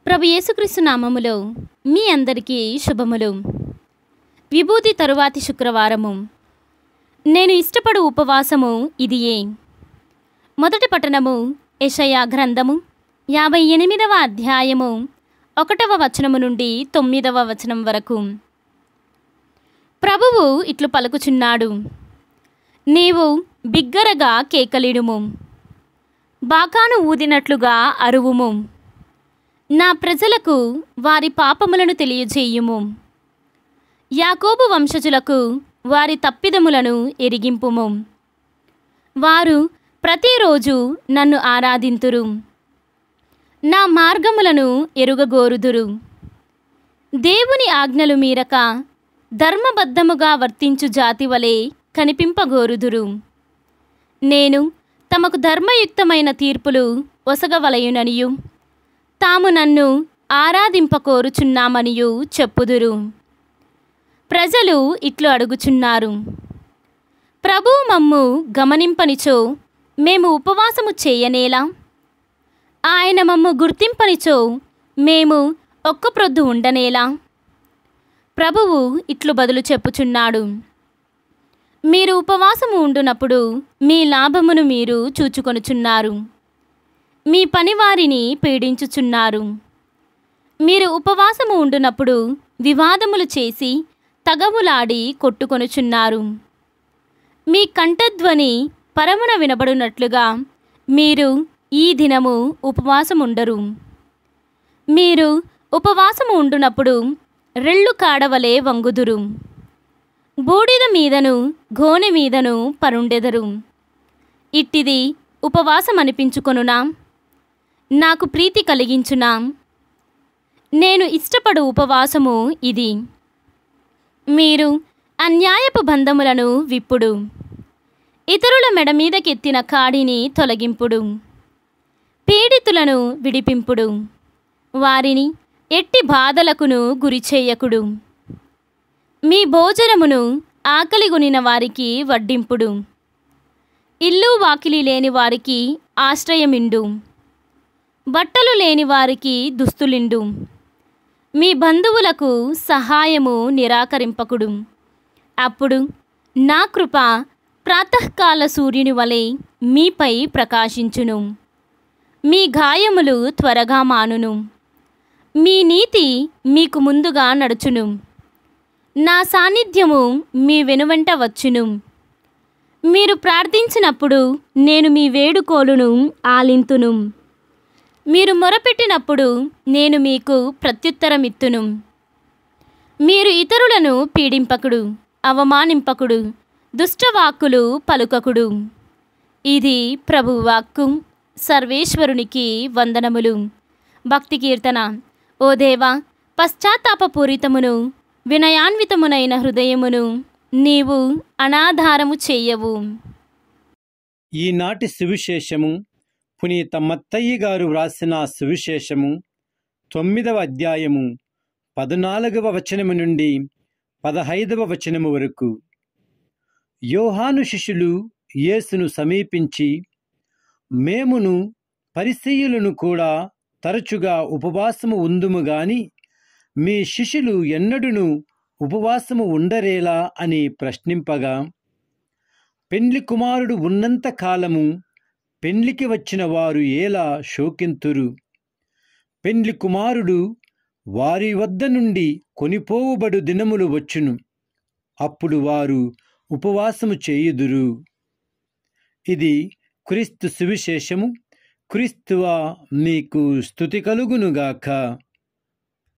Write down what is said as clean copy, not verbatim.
ప్రభు యేసుక్రీస్తు నామములో మీ అందరికీ శుభములు. విభూతి తరువాతి శుక్రవారము. నేను ఇష్టపడు ఉపవాసము ఇదియే. మొదటి పట్టణము యెషయా గ్రంథము 58వ అధ్యాయము 1వ వచనము నుండి 9వ వచనం వరకు. ప్రభువు ఇట్లు పలుకుచున్నాడు: నీవు బిగ్గరగా కేకలిడుము, బాకాను ఊదినట్లుగా అరువుము. నా ప్రజలకు వారి పాపములను తెలియజేయుము. యాకోబు వంశజులకు వారి తప్పిదములను ఎరిగింపుము. వారు ప్రతిరోజు నన్ను ఆరాధింతురు, నా మార్గములను ఎరుగగోరుదురు. దేవుని ఆజ్ఞలు మీరక ధర్మబద్ధముగా వర్తించు జాతి వలె కనిపింపగోరుదురు. నేను తమకు ధర్మయుక్తమైన తీర్పులు ఒసగవలయుననియు తాము నన్ను ఆరాధింపకోరుచున్నామనియు చెప్పుదురు. ప్రజలు ఇట్లు అడుగుచున్నారు: ప్రభువు మమ్ము గమనింపనిచో మేము ఉపవాసము చేయనేలా? ఆయన మమ్ము గుర్తింపనిచో మేము ఒక్కప్రొద్దు ఉండనేలా? ప్రభువు ఇట్లు బదులు చెప్పుచున్నాడు: మీరు ఉపవాసము ఉండునప్పుడు మీ లాభమును మీరు చూచుకొనుచున్నారు, మీ పనివారిని పీడించుచున్నారు. మీరు ఉపవాసము ఉండునప్పుడు వివాదములు చేసి తగవులాడి కొట్టుకొనుచున్నారు. మీ కంఠధ్వని పరమున వినబడినట్లుగా మీరు ఈ దినము ఉపవాసముండరు. మీరు ఉపవాసము ఉండునప్పుడు రెల్లు కాడవలే వంగుదురు, బూడిద మీదను గోనె మీదను పరుండెదరు. ఇట్టిది ఉపవాసమనిపించుకొనునా? నాకు ప్రీతి కలిగించునా? నేను ఇష్టపడు ఉపవాసము ఇది. మీరు అన్యాయపు బంధములను విప్పుడు, ఇతరుల మెడ మీదకెత్తిన కాడిని తొలగింపుడు, పీడితులను విడిపింపుడు, వారిని ఎట్టి బాధలకును గురిచేయకుడు. మీ భోజనమును ఆకలిగొనిన వారికి వడ్డింపుడు, ఇల్లు వాకిలి లేని వారికి ఆశ్రయమిండు, బట్టలు లేని వారికి దుస్తులిండు. మీ బంధువులకు సహాయము నిరాకరింపకుడు. అప్పుడు నా కృప ప్రాతఃకాల సూర్యుని వలె మీపై ప్రకాశించును. మీ గాయములు త్వరగా మానును. మీ నీతి మీకు ముందుగా నడుచును. నా సాన్నిధ్యము మీ వెనువెంట వచ్చును. మీరు ప్రార్థించినప్పుడు నేను మీ వేడుకోలును ఆలింతును. మీరు మొరపెట్టినప్పుడు నేను మీకు ప్రత్యుత్తరమిత్తును. మీరు ఇతరులను పీడింపకుడు, అవమానింపకుడు, దుష్టవాక్కులు పలుకకుడు. ఇది ప్రభువు వాక్కు. సర్వేశ్వరునికి వందనములు. భక్తి కీర్తన. ఓ దేవా, పశ్చాత్తాపపూరితమును వినయాన్వితమునైన హృదయమును నీవు అనాధారము చెయ్యవు. ఈనాటి సువిశేషము పునీత మత్తయి గారు వ్రాసిన సువిశేషము 9వ అధ్యాయము 14వ వచనము నుండి 15వ వచనము వరకు. యోహాను శిష్యులు యేసును సమీపించి, మేమును పరిసయ్యులను కూడా తరచుగా ఉపవాసము ఉందుము గాని మీ శిష్యులు ఎన్నడును ఉపవాసము ఉండరేలా అని ప్రశ్నింపగా, పెండ్లి కుమారుడు ఉన్నంత కాలము పెండ్లికి వచ్చిన వారు ఎలా శోకింతురు? పెండ్లి కుమారుడు వారి వద్ద నుండి కొనిపోవుబడు దినములు వచ్చును, అప్పుడు వారు ఉపవాసము చేయుదురు. ఇది క్రీస్తు సువిశేషము. క్రీస్తువా మీకు స్తుతి కలుగునుగాక.